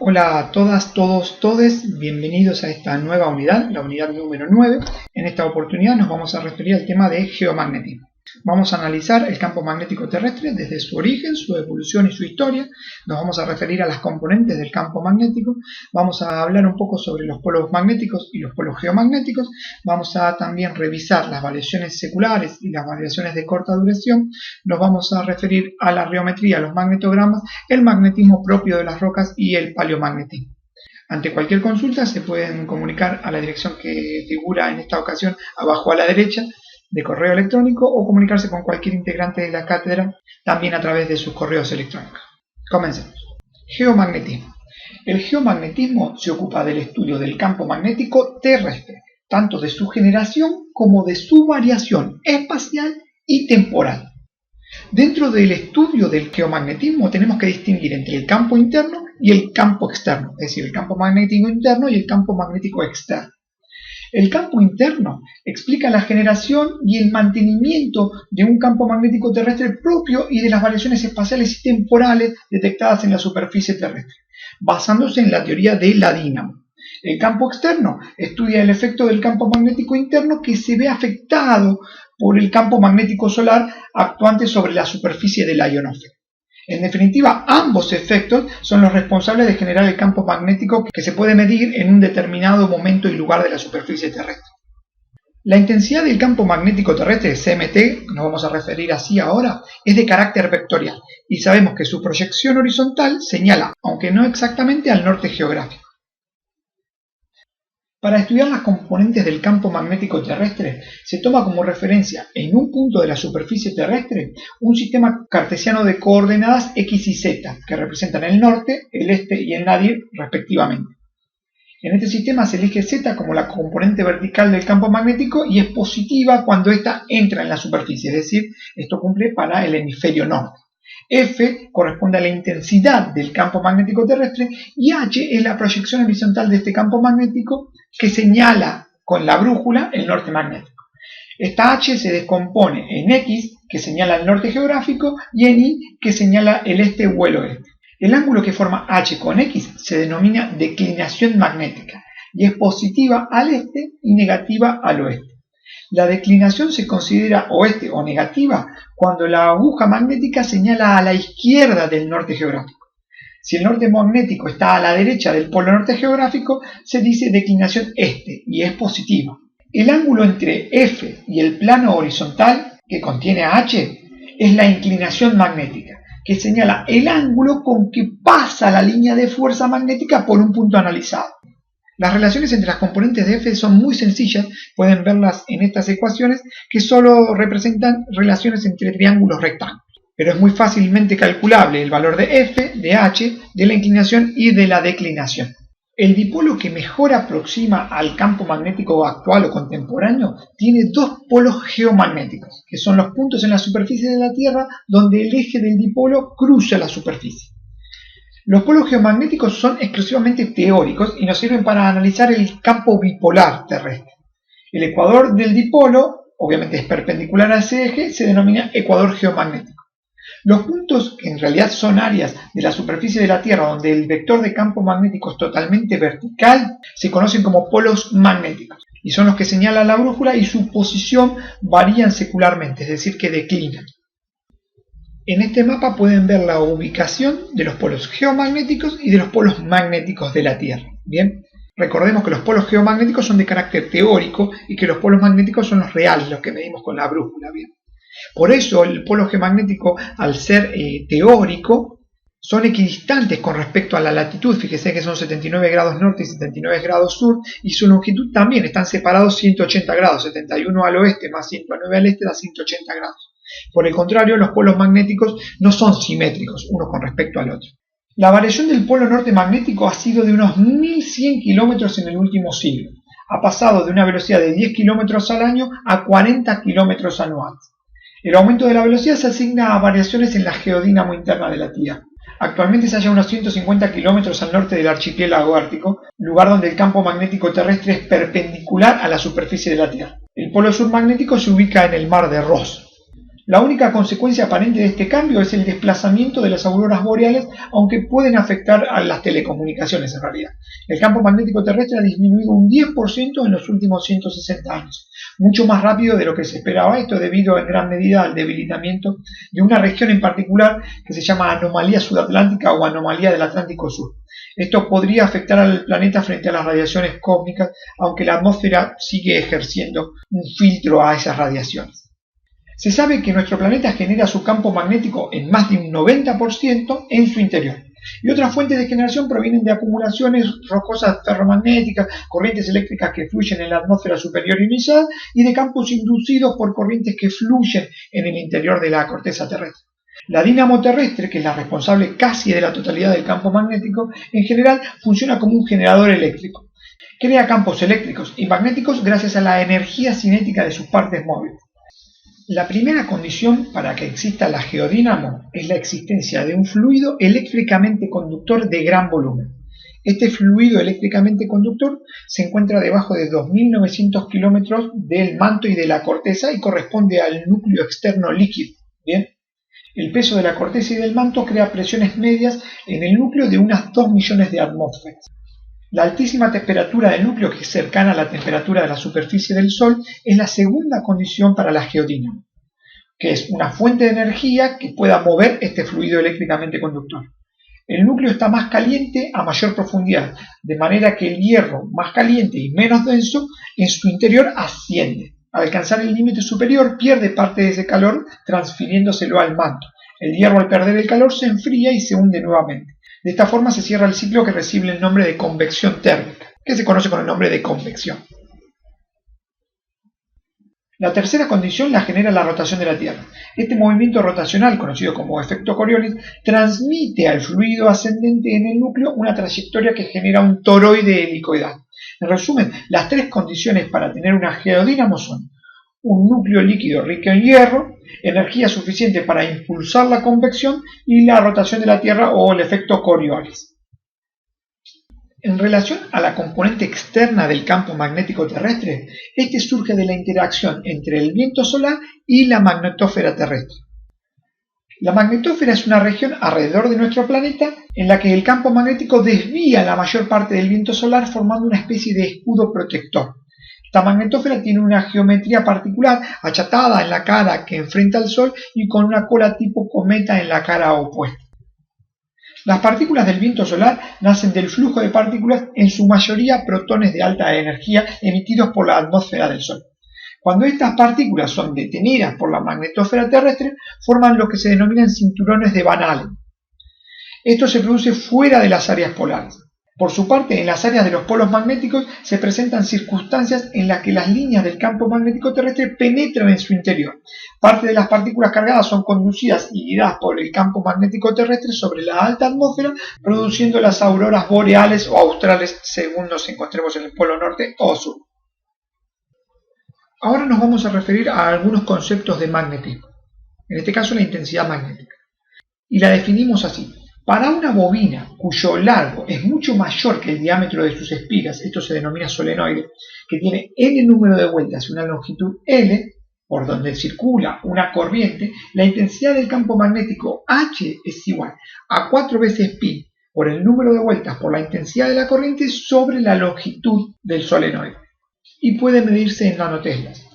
Hola a todas, todos, todes, bienvenidos a esta nueva unidad, la unidad número 9. En esta oportunidad nos vamos a referir al tema de geomagnetismo. Vamos a analizar el campo magnético terrestre desde su origen, su evolución y su historia. Nos vamos a referir a las componentes del campo magnético. Vamos a hablar un poco sobre los polos magnéticos y los polos geomagnéticos. Vamos a también revisar las variaciones seculares y las variaciones de corta duración. Nos vamos a referir a la reometría, los magnetogramas, el magnetismo propio de las rocas y el paleomagnetismo. Ante cualquier consulta se pueden comunicar a la dirección que figura en esta ocasión abajo a la derecha, de correo electrónico, o comunicarse con cualquier integrante de la cátedra también a través de sus correos electrónicos. Comencemos. Geomagnetismo. El geomagnetismo se ocupa del estudio del campo magnético terrestre, tanto de su generación como de su variación espacial y temporal. Dentro del estudio del geomagnetismo tenemos que distinguir entre el campo interno y el campo externo, es decir, el campo magnético interno y el campo magnético externo. El campo interno explica la generación y el mantenimiento de un campo magnético terrestre propio y de las variaciones espaciales y temporales detectadas en la superficie terrestre, basándose en la teoría de la dínamo. El campo externo estudia el efecto del campo magnético interno que se ve afectado por el campo magnético solar actuante sobre la superficie de la ionosfera. En definitiva, ambos efectos son los responsables de generar el campo magnético que se puede medir en un determinado momento y lugar de la superficie terrestre. La intensidad del campo magnético terrestre, CMT, nos vamos a referir así ahora, es de carácter vectorial y sabemos que su proyección horizontal señala, aunque no exactamente, al norte geográfico. Para estudiar las componentes del campo magnético terrestre, se toma como referencia en un punto de la superficie terrestre un sistema cartesiano de coordenadas x y z, que representan el norte, el este y el nadir respectivamente. En este sistema se elige z como la componente vertical del campo magnético y es positiva cuando ésta entra en la superficie, es decir, esto cumple para el hemisferio norte. F corresponde a la intensidad del campo magnético terrestre y H es la proyección horizontal de este campo magnético que señala con la brújula el norte magnético. Esta H se descompone en X, que señala el norte geográfico, y en Y, que señala el este o el oeste. El ángulo que forma H con X se denomina declinación magnética y es positiva al este y negativa al oeste. La declinación se considera oeste o negativa cuando la aguja magnética señala a la izquierda del norte geográfico. Si el norte magnético está a la derecha del polo norte geográfico, se dice declinación este y es positiva. El ángulo entre F y el plano horizontal, que contiene a H, es la inclinación magnética, que señala el ángulo con que pasa la línea de fuerza magnética por un punto analizado. Las relaciones entre las componentes de F son muy sencillas, pueden verlas en estas ecuaciones que solo representan relaciones entre triángulos rectángulos. Pero es muy fácilmente calculable el valor de F, de H, de la inclinación y de la declinación. El dipolo que mejor aproxima al campo magnético actual o contemporáneo tiene dos polos geomagnéticos, que son los puntos en la superficie de la Tierra donde el eje del dipolo cruza la superficie. Los polos geomagnéticos son exclusivamente teóricos y nos sirven para analizar el campo bipolar terrestre. El ecuador del dipolo, obviamente es perpendicular a ese eje, se denomina ecuador geomagnético. Los puntos, que en realidad son áreas de la superficie de la Tierra donde el vector de campo magnético es totalmente vertical, se conocen como polos magnéticos y son los que señala la brújula y su posición varían secularmente, es decir, que declinan. En este mapa pueden ver la ubicación de los polos geomagnéticos y de los polos magnéticos de la Tierra. Bien, recordemos que los polos geomagnéticos son de carácter teórico y que los polos magnéticos son los reales, los que medimos con la brújula. Bien. Por eso el polo geomagnético, al ser teórico, son equidistantes con respecto a la latitud. Fíjese que son 79 grados norte y 79 grados sur, y su longitud también, están separados 180 grados, 71 al oeste más 109 al este da 180 grados. Por el contrario, los polos magnéticos no son simétricos uno con respecto al otro. La variación del polo norte magnético ha sido de unos 1100 kilómetros en el último siglo. Ha pasado de una velocidad de 10 kilómetros al año a 40 kilómetros anuales. El aumento de la velocidad se asigna a variaciones en la geodínamo interna de la Tierra. Actualmente se halla a unos 150 kilómetros al norte del archipiélago ártico, lugar donde el campo magnético terrestre es perpendicular a la superficie de la Tierra. El polo sur magnético se ubica en el mar de Ross. La única consecuencia aparente de este cambio es el desplazamiento de las auroras boreales, aunque pueden afectar a las telecomunicaciones en realidad. El campo magnético terrestre ha disminuido un 10% en los últimos 160 años, mucho más rápido de lo que se esperaba, esto debido en gran medida al debilitamiento de una región en particular que se llama anomalía sudatlántica o anomalía del Atlántico Sur. Esto podría afectar al planeta frente a las radiaciones cósmicas, aunque la atmósfera sigue ejerciendo un filtro a esas radiaciones. Se sabe que nuestro planeta genera su campo magnético en más de un 90% en su interior. Y otras fuentes de generación provienen de acumulaciones rocosas ferromagnéticas, corrientes eléctricas que fluyen en la atmósfera superior ionizada y de campos inducidos por corrientes que fluyen en el interior de la corteza terrestre. La dínamo terrestre, que es la responsable casi de la totalidad del campo magnético, en general funciona como un generador eléctrico. Crea campos eléctricos y magnéticos gracias a la energía cinética de sus partes móviles. La primera condición para que exista la geodínamo es la existencia de un fluido eléctricamente conductor de gran volumen. Este fluido eléctricamente conductor se encuentra debajo de 2.900 kilómetros del manto y de la corteza y corresponde al núcleo externo líquido. ¿Bien? El peso de la corteza y del manto crea presiones medias en el núcleo de unas 2 millones de atmósferas. La altísima temperatura del núcleo, que es cercana a la temperatura de la superficie del Sol, es la segunda condición para la geodínamo, que es una fuente de energía que pueda mover este fluido eléctricamente conductor. El núcleo está más caliente a mayor profundidad, de manera que el hierro más caliente y menos denso en su interior asciende. Al alcanzar el límite superior pierde parte de ese calor transfiriéndoselo al manto. El hierro al perder el calor se enfría y se hunde nuevamente. De esta forma se cierra el ciclo que recibe el nombre de convección térmica, que se conoce con el nombre de convección. La tercera condición la genera la rotación de la Tierra. Este movimiento rotacional, conocido como efecto Coriolis, transmite al fluido ascendente en el núcleo una trayectoria que genera un toroide helicoidal. En resumen, las tres condiciones para tener una geodínamo son un núcleo líquido rico en hierro, energía suficiente para impulsar la convección y la rotación de la Tierra o el efecto Coriolis. En relación a la componente externa del campo magnético terrestre, este surge de la interacción entre el viento solar y la magnetósfera terrestre. La magnetósfera es una región alrededor de nuestro planeta en la que el campo magnético desvía la mayor parte del viento solar formando una especie de escudo protector. Esta magnetósfera tiene una geometría particular, achatada en la cara que enfrenta al Sol y con una cola tipo cometa en la cara opuesta. Las partículas del viento solar nacen del flujo de partículas, en su mayoría protones de alta energía emitidos por la atmósfera del Sol. Cuando estas partículas son detenidas por la magnetósfera terrestre, forman lo que se denominan cinturones de Van Allen. Esto se produce fuera de las áreas polares. Por su parte, en las áreas de los polos magnéticos se presentan circunstancias en las que las líneas del campo magnético terrestre penetran en su interior. Parte de las partículas cargadas son conducidas y guiadas por el campo magnético terrestre sobre la alta atmósfera, produciendo las auroras boreales o australes según nos encontremos en el polo norte o sur. Ahora nos vamos a referir a algunos conceptos de magnetismo, en este caso la intensidad magnética, y la definimos así. Para una bobina cuyo largo es mucho mayor que el diámetro de sus espigas, esto se denomina solenoide, que tiene n número de vueltas y una longitud L, por donde circula una corriente, la intensidad del campo magnético H es igual a 4 veces pi por el número de vueltas por la intensidad de la corriente sobre la longitud del solenoide, y puede medirse en nanoteslas.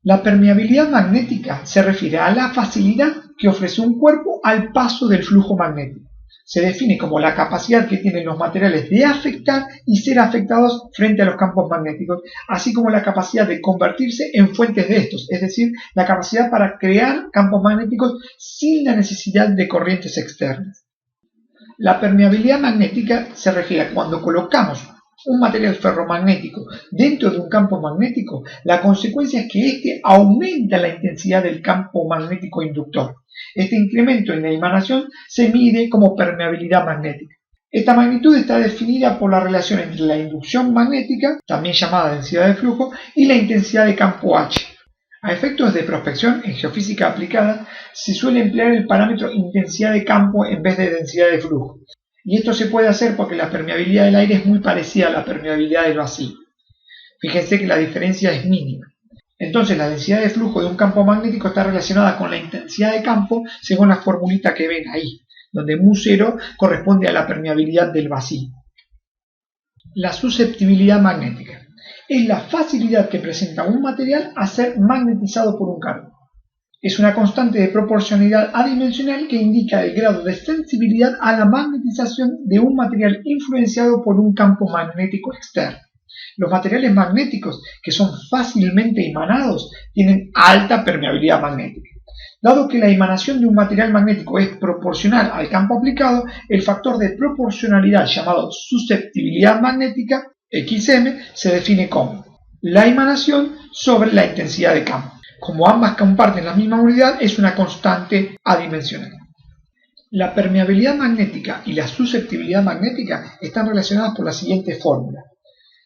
La permeabilidad magnética se refiere a la facilidad que ofrece un cuerpo al paso del flujo magnético. Se define como la capacidad que tienen los materiales de afectar y ser afectados frente a los campos magnéticos, así como la capacidad de convertirse en fuentes de estos, es decir, la capacidad para crear campos magnéticos sin la necesidad de corrientes externas. La permeabilidad magnética se refiere a cuando colocamos un material ferromagnético dentro de un campo magnético, la consecuencia es que éste aumenta la intensidad del campo magnético inductor. Este incremento en la emanación se mide como permeabilidad magnética. Esta magnitud está definida por la relación entre la inducción magnética, también llamada densidad de flujo, y la intensidad de campo H. A efectos de prospección en geofísica aplicada, se suele emplear el parámetro intensidad de campo en vez de densidad de flujo. Y esto se puede hacer porque la permeabilidad del aire es muy parecida a la permeabilidad del vacío. Fíjense que la diferencia es mínima. Entonces la densidad de flujo de un campo magnético está relacionada con la intensidad de campo según la formulita que ven ahí, donde μ0 corresponde a la permeabilidad del vacío. La susceptibilidad magnética es la facilidad que presenta un material a ser magnetizado por un campo. Es una constante de proporcionalidad adimensional que indica el grado de sensibilidad a la magnetización de un material influenciado por un campo magnético externo. Los materiales magnéticos, que son fácilmente emanados, tienen alta permeabilidad magnética. Dado que la emanación de un material magnético es proporcional al campo aplicado, el factor de proporcionalidad llamado susceptibilidad magnética, Xm, se define como la emanación sobre la intensidad de campo. Como ambas comparten la misma unidad, es una constante adimensional. La permeabilidad magnética y la susceptibilidad magnética están relacionadas por la siguiente fórmula,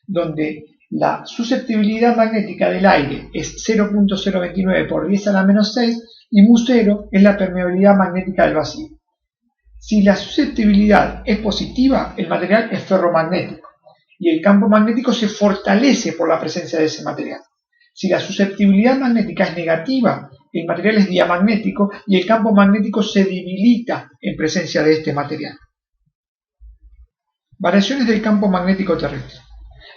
donde la susceptibilidad magnética del aire es 0.029 por 10 a la menos 6 y μ0 es la permeabilidad magnética del vacío. Si la susceptibilidad es positiva, el material es ferromagnético y el campo magnético se fortalece por la presencia de ese material. Si la susceptibilidad magnética es negativa, el material es diamagnético y el campo magnético se debilita en presencia de este material. Variaciones del campo magnético terrestre.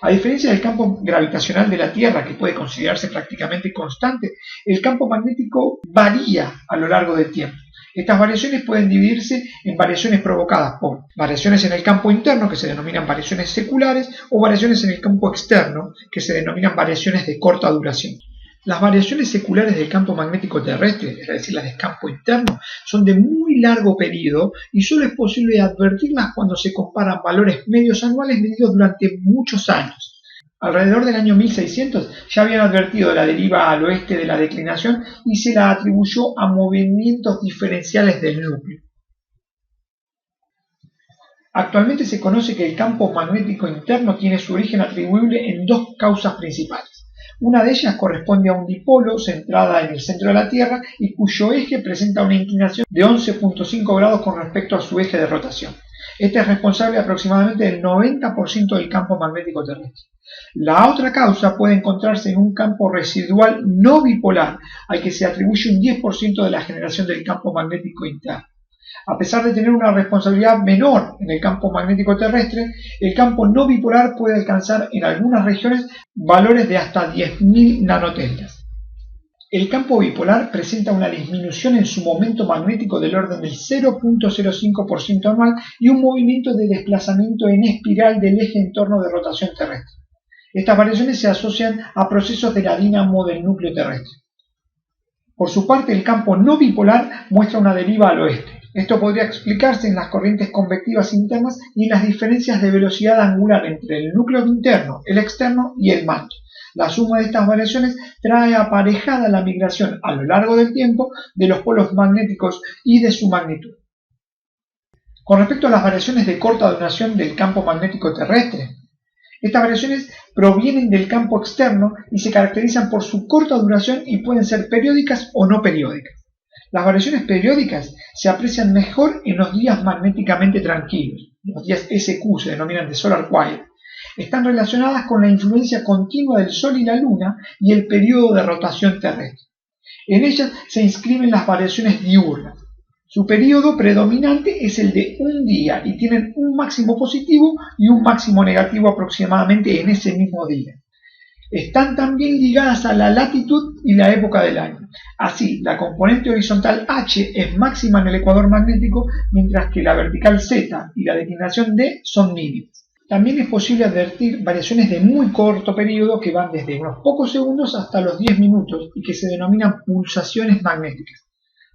A diferencia del campo gravitacional de la Tierra, que puede considerarse prácticamente constante, el campo magnético varía a lo largo del tiempo. Estas variaciones pueden dividirse en variaciones provocadas por variaciones en el campo interno, que se denominan variaciones seculares, o variaciones en el campo externo, que se denominan variaciones de corta duración. Las variaciones seculares del campo magnético terrestre, es decir, las del campo interno, son de muy largo periodo y solo es posible advertirlas cuando se comparan valores medios anuales medidos durante muchos años. Alrededor del año 1600 ya habían advertido la deriva al oeste de la declinación y se la atribuyó a movimientos diferenciales del núcleo. Actualmente se conoce que el campo magnético interno tiene su origen atribuible en dos causas principales. Una de ellas corresponde a un dipolo centrada en el centro de la Tierra y cuyo eje presenta una inclinación de 11.5 grados con respecto a su eje de rotación. Este es responsable aproximadamente del 90% del campo magnético terrestre. La otra causa puede encontrarse en un campo residual no bipolar, al que se atribuye un 10% de la generación del campo magnético interno. A pesar de tener una responsabilidad menor en el campo magnético terrestre, el campo no bipolar puede alcanzar en algunas regiones valores de hasta 10.000 nanoteslas. El campo bipolar presenta una disminución en su momento magnético del orden del 0.05% anual y un movimiento de desplazamiento en espiral del eje en torno de rotación terrestre. Estas variaciones se asocian a procesos de la dínamo del núcleo terrestre. Por su parte, el campo no bipolar muestra una deriva al oeste. Esto podría explicarse en las corrientes convectivas internas y en las diferencias de velocidad angular entre el núcleo interno, el externo y el manto. La suma de estas variaciones trae aparejada la migración a lo largo del tiempo de los polos magnéticos y de su magnitud. Con respecto a las variaciones de corta duración del campo magnético terrestre, estas variaciones provienen del campo externo y se caracterizan por su corta duración y pueden ser periódicas o no periódicas. Las variaciones periódicas se aprecian mejor en los días magnéticamente tranquilos. Los días SQ se denominan de Solar Quiet. Están relacionadas con la influencia continua del Sol y la Luna y el periodo de rotación terrestre. En ellas se inscriben las variaciones diurnas. Su periodo predominante es el de un día y tienen un máximo positivo y un máximo negativo aproximadamente en ese mismo día. Están también ligadas a la latitud y la época del año. Así, la componente horizontal H es máxima en el ecuador magnético, mientras que la vertical Z y la declinación D son mínimas. También es posible advertir variaciones de muy corto periodo que van desde unos pocos segundos hasta los 10 minutos y que se denominan pulsaciones magnéticas.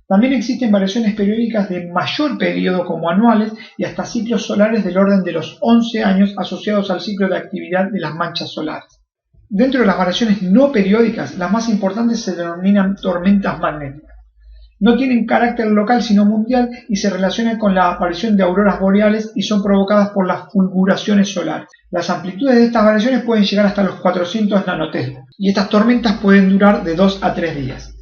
También existen variaciones periódicas de mayor periodo como anuales y hasta ciclos solares del orden de los 11 años asociados al ciclo de actividad de las manchas solares. Dentro de las variaciones no periódicas, las más importantes se denominan tormentas magnéticas. No tienen carácter local sino mundial y se relacionan con la aparición de auroras boreales y son provocadas por las fulguraciones solares. Las amplitudes de estas variaciones pueden llegar hasta los 400 nanoteslas y estas tormentas pueden durar de 2 a 3 días.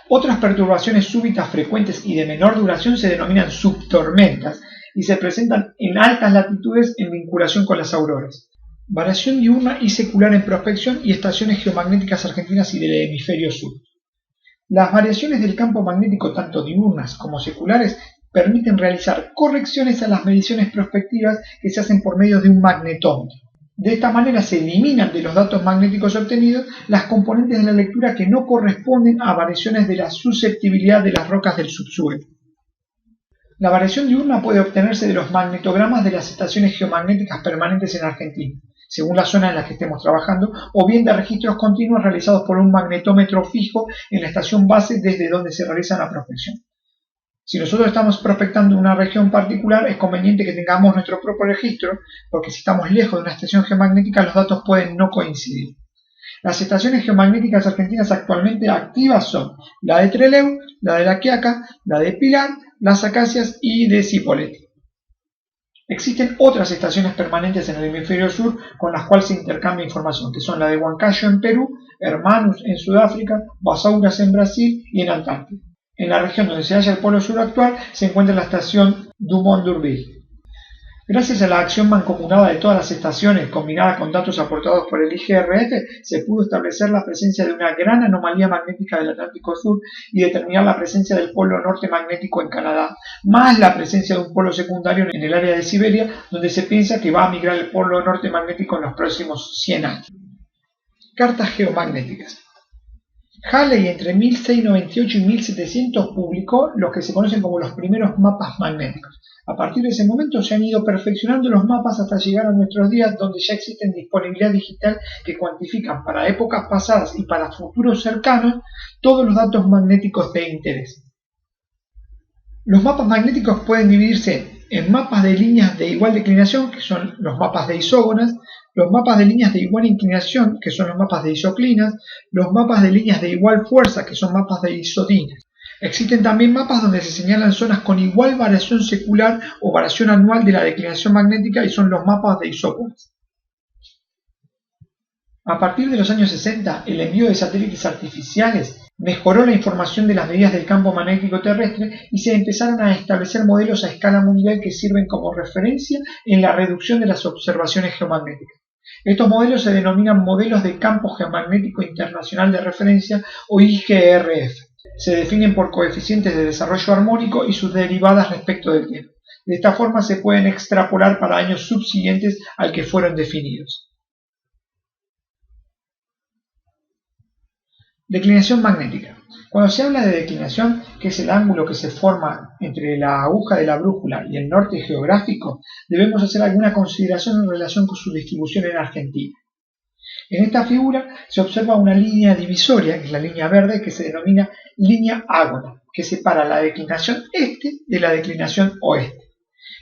Otras perturbaciones súbitas frecuentes y de menor duración se denominan subtormentas y se presentan en altas latitudes en vinculación con las auroras. Variación diurna y secular en prospección y estaciones geomagnéticas argentinas y del hemisferio sur. Las variaciones del campo magnético, tanto diurnas como seculares, permiten realizar correcciones a las mediciones prospectivas que se hacen por medio de un magnetómetro. De esta manera se eliminan de los datos magnéticos obtenidos las componentes de la lectura que no corresponden a variaciones de la susceptibilidad de las rocas del subsuelo. La variación diurna puede obtenerse de los magnetogramas de las estaciones geomagnéticas permanentes en Argentina, según la zona en la que estemos trabajando, o bien de registros continuos realizados por un magnetómetro fijo en la estación base desde donde se realiza la prospección. Si nosotros estamos prospectando una región particular, es conveniente que tengamos nuestro propio registro, porque si estamos lejos de una estación geomagnética, los datos pueden no coincidir. Las estaciones geomagnéticas argentinas actualmente activas son la de Trelew, la de La Quiaca, la de Pilar, Las Acacias y de Cipolletti. Existen otras estaciones permanentes en el hemisferio sur con las cuales se intercambia información, que son la de Huancayo en Perú, Hermanus en Sudáfrica, Basouras en Brasil y en Antártida. En la región donde se halla el polo sur actual se encuentra la estación Dumont d'Urville. Gracias a la acción mancomunada de todas las estaciones, combinada con datos aportados por el IGRF, se pudo establecer la presencia de una gran anomalía magnética del Atlántico Sur y determinar la presencia del polo norte magnético en Canadá, más la presencia de un polo secundario en el área de Siberia, donde se piensa que va a migrar el polo norte magnético en los próximos 100 años. Cartas geomagnéticas. Halley entre 1698 y 1700 publicó los que se conocen como los primeros mapas magnéticos. A partir de ese momento se han ido perfeccionando los mapas hasta llegar a nuestros días, donde ya existen disponibilidad digital que cuantifican para épocas pasadas y para futuros cercanos todos los datos magnéticos de interés. Los mapas magnéticos pueden dividirse en mapas de líneas de igual declinación, que son los mapas de isógonas, los mapas de líneas de igual inclinación, que son los mapas de isoclinas, los mapas de líneas de igual fuerza, que son mapas de isodinas. Existen también mapas donde se señalan zonas con igual variación secular o variación anual de la declinación magnética y son los mapas de isógonas. A partir de los años 60, el envío de satélites artificiales mejoró la información de las medidas del campo magnético terrestre y se empezaron a establecer modelos a escala mundial que sirven como referencia en la reducción de las observaciones geomagnéticas. Estos modelos se denominan modelos de campo geomagnético internacional de referencia o IGRF. Se definen por coeficientes de desarrollo armónico y sus derivadas respecto del tiempo. De esta forma se pueden extrapolar para años subsiguientes al que fueron definidos. Declinación magnética. Cuando se habla de declinación, que es el ángulo que se forma entre la aguja de la brújula y el norte geográfico, debemos hacer alguna consideración en relación con su distribución en Argentina. En esta figura se observa una línea divisoria, que es la línea verde, que se denomina línea ágona, que separa la declinación este de la declinación oeste.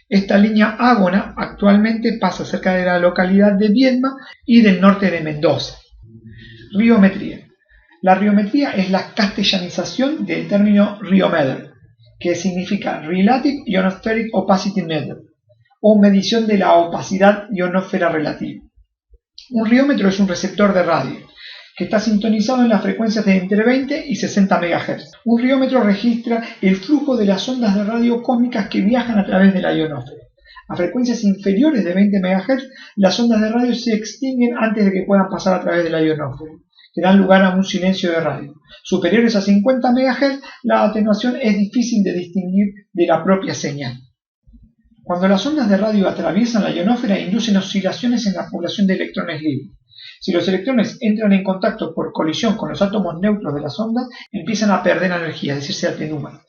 Esta línea ágona actualmente pasa cerca de la localidad de Viedma y del norte de Mendoza. Riometría. La riometría es la castellanización del término riometer, que significa Relative Ionospheric Opacity Meter, o medición de la opacidad ionosfera relativa. Un riómetro es un receptor de radio que está sintonizado en las frecuencias de entre 20 y 60 MHz. Un riómetro registra el flujo de las ondas de radio cósmicas que viajan a través de la ionosfera. A frecuencias inferiores de 20 MHz, las ondas de radio se extinguen antes de que puedan pasar a través de la ionosfera, que dan lugar a un silencio de radio. Superiores a 50 MHz, la atenuación es difícil de distinguir de la propia señal. Cuando las ondas de radio atraviesan la ionosfera, inducen oscilaciones en la población de electrones libres. Si los electrones entran en contacto por colisión con los átomos neutros de las ondas, empiezan a perder energía, es decir, se atenúan.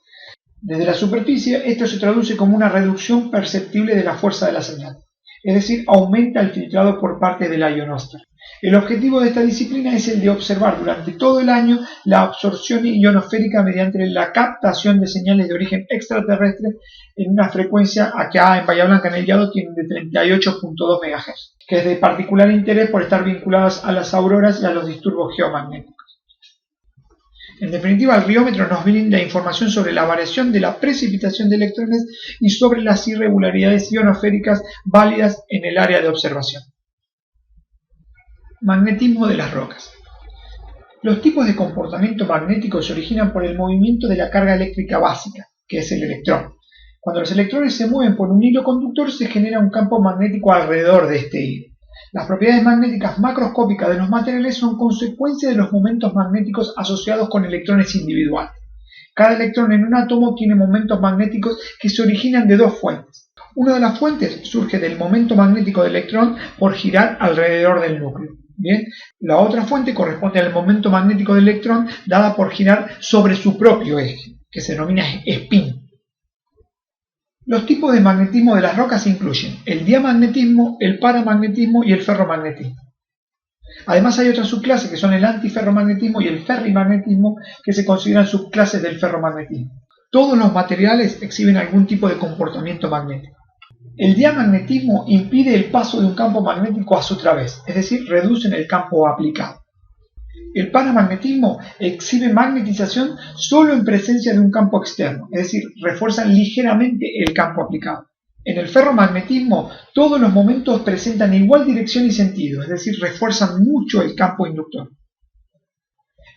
Desde la superficie, esto se traduce como una reducción perceptible de la fuerza de la señal, es decir, aumenta el filtrado por parte de la ionosfera. El objetivo de esta disciplina es el de observar durante todo el año la absorción ionosférica mediante la captación de señales de origen extraterrestre en una frecuencia acá en Bahía Blanca, en el Llado, tienen de 38.2 MHz, que es de particular interés por estar vinculadas a las auroras y a los disturbios geomagnéticos. En definitiva, el riómetro nos brinda información sobre la variación de la precipitación de electrones y sobre las irregularidades ionosféricas válidas en el área de observación. Magnetismo de las rocas. Los tipos de comportamiento magnético se originan por el movimiento de la carga eléctrica básica, que es el electrón. Cuando los electrones se mueven por un hilo conductor, se genera un campo magnético alrededor de este hilo. Las propiedades magnéticas macroscópicas de los materiales son consecuencia de los momentos magnéticos asociados con electrones individuales. Cada electrón en un átomo tiene momentos magnéticos que se originan de dos fuentes. Una de las fuentes surge del momento magnético del electrón por girar alrededor del núcleo. Bien, la otra fuente corresponde al momento magnético del electrón dada por girar sobre su propio eje, que se denomina spin. Los tipos de magnetismo de las rocas incluyen el diamagnetismo, el paramagnetismo y el ferromagnetismo. Además hay otras subclases que son el antiferromagnetismo y el ferrimagnetismo, que se consideran subclases del ferromagnetismo. Todos los materiales exhiben algún tipo de comportamiento magnético. El diamagnetismo impide el paso de un campo magnético a su través, es decir, reducen el campo aplicado. El paramagnetismo exhibe magnetización solo en presencia de un campo externo, es decir, refuerzan ligeramente el campo aplicado. En el ferromagnetismo, todos los momentos presentan igual dirección y sentido, es decir, refuerzan mucho el campo inductor.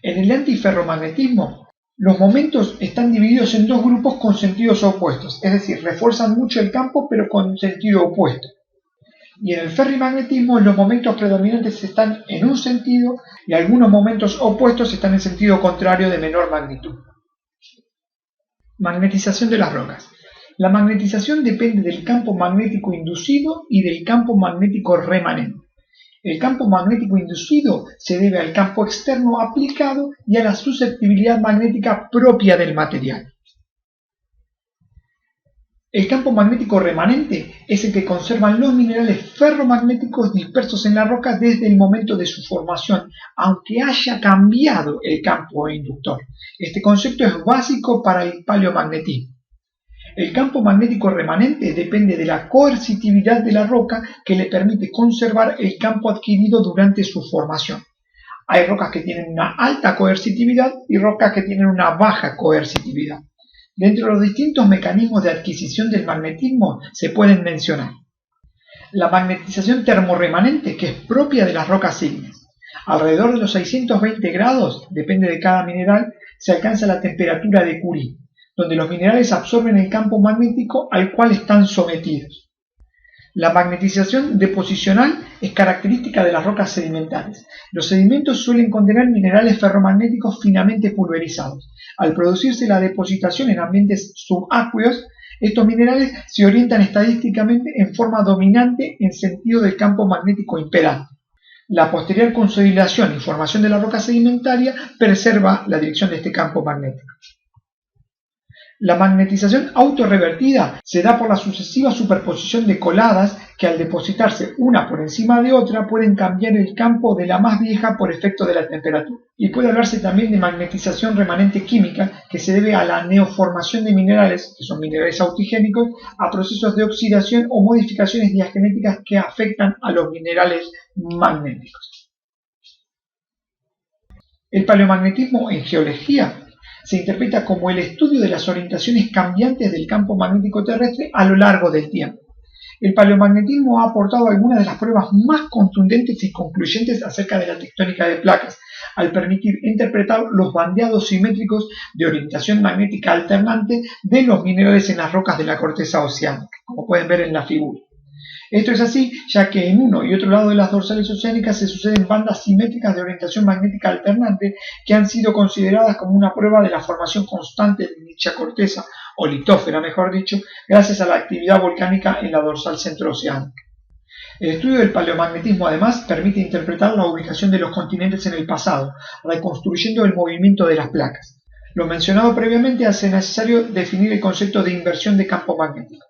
En el antiferromagnetismo, los momentos están divididos en dos grupos con sentidos opuestos, es decir, refuerzan mucho el campo pero con sentido opuesto. Y en el ferrimagnetismo los momentos predominantes están en un sentido y algunos momentos opuestos están en sentido contrario de menor magnitud. Magnetización de las rocas. La magnetización depende del campo magnético inducido y del campo magnético remanente. El campo magnético inducido se debe al campo externo aplicado y a la susceptibilidad magnética propia del material. El campo magnético remanente es el que conservan los minerales ferromagnéticos dispersos en la roca desde el momento de su formación, aunque haya cambiado el campo inductor. Este concepto es básico para el paleomagnetismo. El campo magnético remanente depende de la coercitividad de la roca que le permite conservar el campo adquirido durante su formación. Hay rocas que tienen una alta coercitividad y rocas que tienen una baja coercitividad. Dentro de los distintos mecanismos de adquisición del magnetismo se pueden mencionar la magnetización termorremanente, que es propia de las rocas ígneas. Alrededor de los 620 grados, depende de cada mineral, se alcanza la temperatura de Curie, donde los minerales absorben el campo magnético al cual están sometidos. La magnetización deposicional es característica de las rocas sedimentarias. Los sedimentos suelen contener minerales ferromagnéticos finamente pulverizados. Al producirse la depositación en ambientes subacueos, estos minerales se orientan estadísticamente en forma dominante en sentido del campo magnético imperante. La posterior consolidación y formación de la roca sedimentaria preserva la dirección de este campo magnético. La magnetización autorrevertida se da por la sucesiva superposición de coladas que al depositarse una por encima de otra pueden cambiar el campo de la más vieja por efecto de la temperatura. Y puede hablarse también de magnetización remanente química, que se debe a la neoformación de minerales, que son minerales autigénicos, a procesos de oxidación o modificaciones diagenéticas que afectan a los minerales magnéticos. El paleomagnetismo en geología se interpreta como el estudio de las orientaciones cambiantes del campo magnético terrestre a lo largo del tiempo. El paleomagnetismo ha aportado algunas de las pruebas más contundentes y concluyentes acerca de la tectónica de placas, al permitir interpretar los bandeados simétricos de orientación magnética alternante de los minerales en las rocas de la corteza oceánica, como pueden ver en la figura. Esto es así, ya que en uno y otro lado de las dorsales oceánicas se suceden bandas simétricas de orientación magnética alternante que han sido consideradas como una prueba de la formación constante de dicha corteza, o litósfera mejor dicho, gracias a la actividad volcánica en la dorsal centrooceánica. El estudio del paleomagnetismo además permite interpretar la ubicación de los continentes en el pasado, reconstruyendo el movimiento de las placas. Lo mencionado previamente hace necesario definir el concepto de inversión de campo magnético.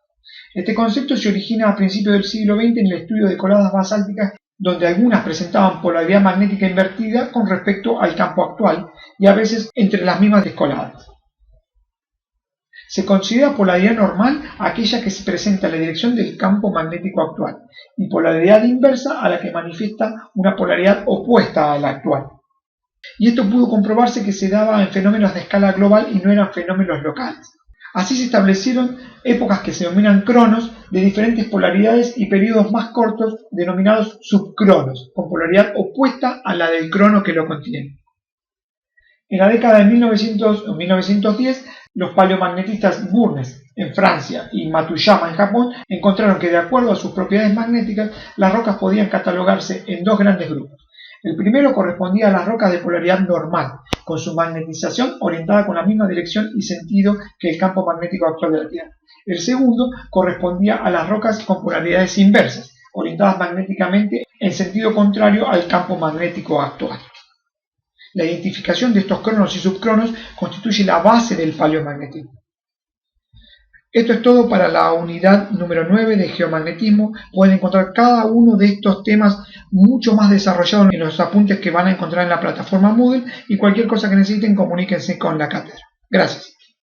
Este concepto se origina a principios del siglo XX en el estudio de coladas basálticas, donde algunas presentaban polaridad magnética invertida con respecto al campo actual y a veces entre las mismas descoladas. Se considera polaridad normal aquella que se presenta en la dirección del campo magnético actual y polaridad inversa a la que manifiesta una polaridad opuesta a la actual. Y esto pudo comprobarse que se daba en fenómenos de escala global y no eran fenómenos locales. Así se establecieron épocas que se denominan cronos de diferentes polaridades y periodos más cortos denominados subcronos, con polaridad opuesta a la del crono que lo contiene. En la década de 1900 o 1910 Los paleomagnetistas Burnes en Francia y Matuyama en Japón encontraron que de acuerdo a sus propiedades magnéticas, las rocas podían catalogarse en dos grandes grupos. El primero correspondía a las rocas de polaridad normal, con su magnetización orientada con la misma dirección y sentido que el campo magnético actual de la Tierra. El segundo correspondía a las rocas con polaridades inversas, orientadas magnéticamente en sentido contrario al campo magnético actual. La identificación de estos cronos y subcronos constituye la base del paleomagnetismo. Esto es todo para la unidad número 9 de geomagnetismo. Pueden encontrar cada uno de estos temas mucho más desarrollados en los apuntes que van a encontrar en la plataforma Moodle, y cualquier cosa que necesiten, comuníquense con la cátedra. Gracias.